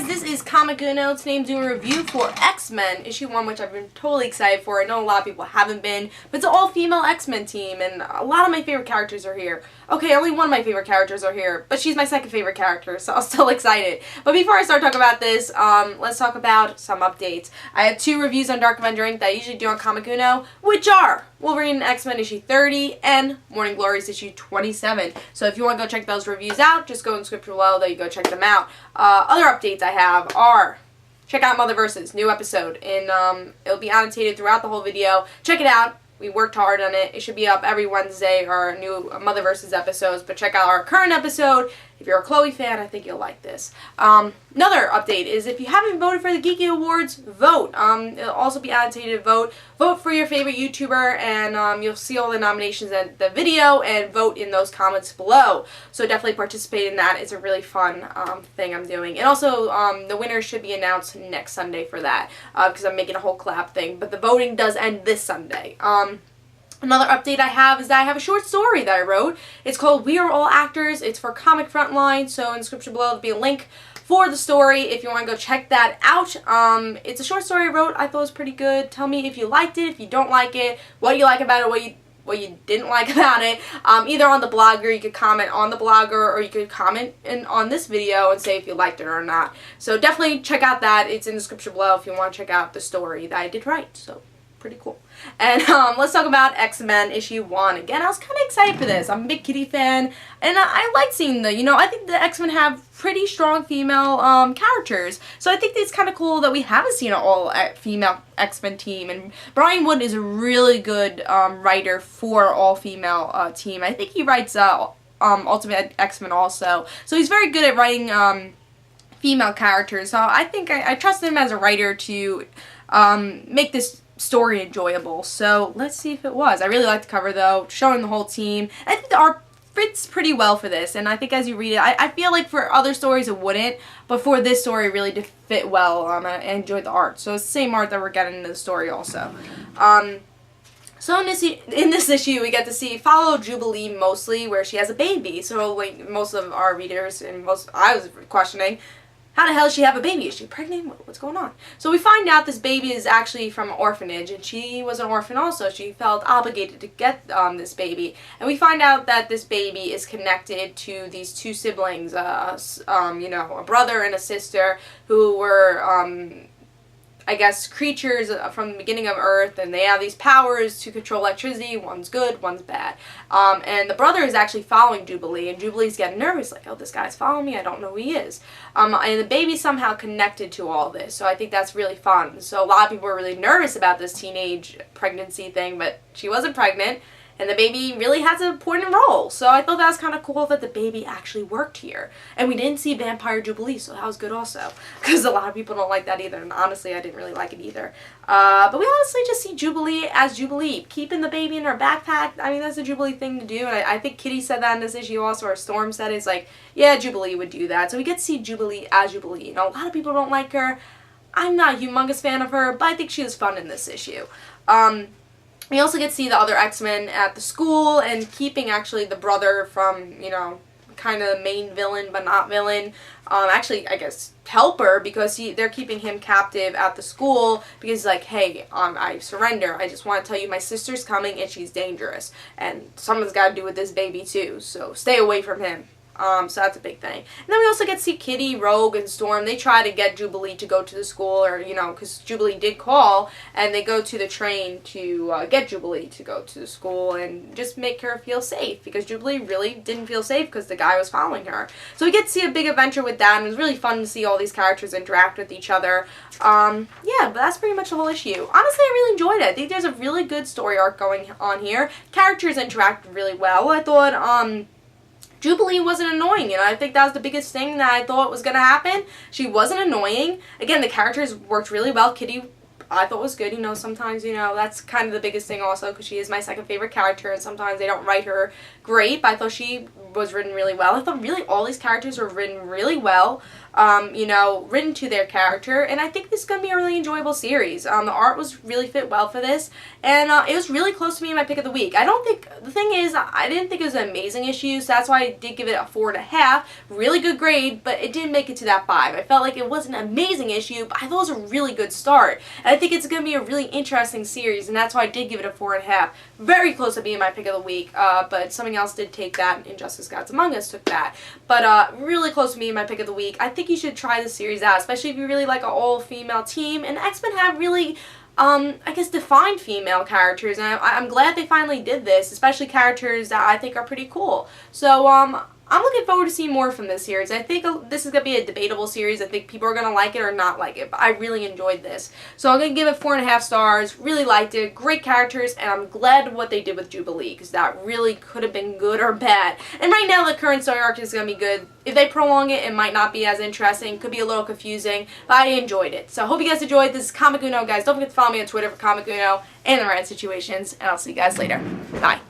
this is Comic Uno. Today I'm doing a review for X-Men issue 1, which I've been totally excited for. I know a lot of people haven't been, but it's an all-female X-Men team, and a lot of my favorite characters are here. Okay, only one of my favorite characters are here, but she's my second favorite character, so I'm still excited. But before I start talking about this, let's talk about some updates. I have 2 reviews on Dark Avenger Inc. that I usually do on Comic Uno, which are Wolverine and X-Men issue 30 and Morning Glories issue 27. So if you want to go check those reviews out, just go in the description below, there you go check them out. Other updates I have are, check out Motherverses, new episode, and it'll be annotated throughout the whole video. Check it out. We worked hard on it. It should be up every Wednesday, our new Motherverses episodes, but check out our current episode. If you're a Chloe fan, I think you'll like this. Another update is if you haven't voted for the Geeky Awards, vote. It'll also be annotated vote. Vote for your favorite YouTuber, and you'll see all the nominations in the video, and vote in those comments below. So definitely participate in that. It's a really fun thing I'm doing. And also, the winner should be announced next Sunday for that, because I'm making a whole collab thing. But the voting does end this Sunday. Another update I have is that I have a short story that I wrote. It's called We Are All Actors. It's for Comic Frontline, so in the description below there'll be a link for the story if you want to go check that out. It's a short story I wrote. I thought it was pretty good. Tell me if you liked it, if you don't like it, what you like about it, what you didn't like about it. Either on the blogger, you could comment on the blogger, or you could comment on this video and say if you liked it or not. So definitely check out that. It's in the description below if you want to check out the story that I did write. So pretty cool. And let's talk about X-Men issue 1. Again, I was kind of excited for this. I'm a big Kitty fan, and I like seeing I think the X-Men have pretty strong female characters. So I think it's kind of cool that we haven't seen an all-female X-Men team. And Brian Wood is a really good writer for all-female team. I think he writes Ultimate X-Men also. So he's very good at writing female characters. So I think I trust him as a writer to make this story enjoyable. So let's see if it was. I really like the cover though, showing the whole team. I think the art fits pretty well for this, and I think as you read it, I feel like for other stories it wouldn't, but for this story it really did fit well. I enjoyed the art. So it's the same art that we're getting in the story also. So in this issue, we get to follow Jubilee mostly, where she has a baby. So like most of our readers and I was questioning, how the hell does she have a baby? Is she pregnant? What's going on? So we find out this baby is actually from an orphanage, and she was an orphan also. She felt obligated to get this baby. And we find out that this baby is connected to these 2 siblings, a brother and a sister, who were I guess creatures from the beginning of Earth, and they have these powers to control electricity. One's good, one's bad. And the brother is actually following Jubilee, and Jubilee's getting nervous, like, oh, this guy's following me, I don't know who he is. And the baby's somehow connected to all this, so I think that's really fun. So a lot of people were really nervous about this teenage pregnancy thing, but she wasn't pregnant. And the baby really has an important role. So I thought that was kind of cool that the baby actually worked here. And we didn't see Vampire Jubilee, so that was good also. Because a lot of people don't like that either. And honestly, I didn't really like it either. But we honestly just see Jubilee as Jubilee. Keeping the baby in her backpack, I mean, that's a Jubilee thing to do. And I think Kitty said that in this issue also, or Storm said it. It's like, yeah, Jubilee would do that. So we get to see Jubilee as Jubilee. A lot of people don't like her. I'm not a humongous fan of her, but I think she was fun in this issue. We also get to see the other X-Men at the school, and keeping actually the brother from, kind of main villain but not villain. Actually, I guess, helper, because they're keeping him captive at the school because he's like, hey, I surrender. I just want to tell you my sister's coming and she's dangerous. And someone's got to do with this baby too, so stay away from him. So that's a big thing. And then we also get to see Kitty, Rogue, and Storm. They try to get Jubilee to go to the school, or, because Jubilee did call, and they go to the train to get Jubilee to go to the school and just make her feel safe, because Jubilee really didn't feel safe because the guy was following her. So we get to see a big adventure with that, and it was really fun to see all these characters interact with each other. Yeah, but that's pretty much the whole issue. Honestly, I really enjoyed it. I think there's a really good story arc going on here. Characters interact really well. I thought, Jubilee wasn't annoying, I think that was the biggest thing that I thought was going to happen. She wasn't annoying. Again, the characters worked really well. Kitty, I thought was good. Sometimes, that's kind of the biggest thing also, because she is my second favorite character, and sometimes they don't write her great, but I thought she was written really well. I thought really all these characters were written really well. You know, written to their character, and I think this is going to be a really enjoyable series. The art was really fit well for this, and it was really close to being my pick of the week. The thing is, I didn't think it was an amazing issue, so that's why I did give it a 4.5. Really good grade, but it didn't make it to that 5. I felt like it wasn't an amazing issue, but I thought it was a really good start, and I think it's going to be a really interesting series, and that's why I did give it a 4.5. Very close to being my pick of the week, but something else did take that. Injustice Gods Among Us took that, but really close to being my pick of the week. I think you should try the series out, especially if you really like an all-female team, and X-Men have really I guess defined female characters, and I'm glad they finally did this, especially characters that I think are pretty cool. So I'm looking forward to seeing more from this series. I think this is going to be a debatable series. I think people are going to like it or not like it, but I really enjoyed this. So I'm going to give it 4.5 stars. Really liked it. Great characters, and I'm glad what they did with Jubilee, because that really could have been good or bad. And right now, the current story arc is going to be good. If they prolong it, it might not be as interesting. Could be a little confusing, but I enjoyed it. So I hope you guys enjoyed. This is Comic Uno, guys. Don't forget to follow me on Twitter for Comic Uno and the Rad Situations, and I'll see you guys later. Bye.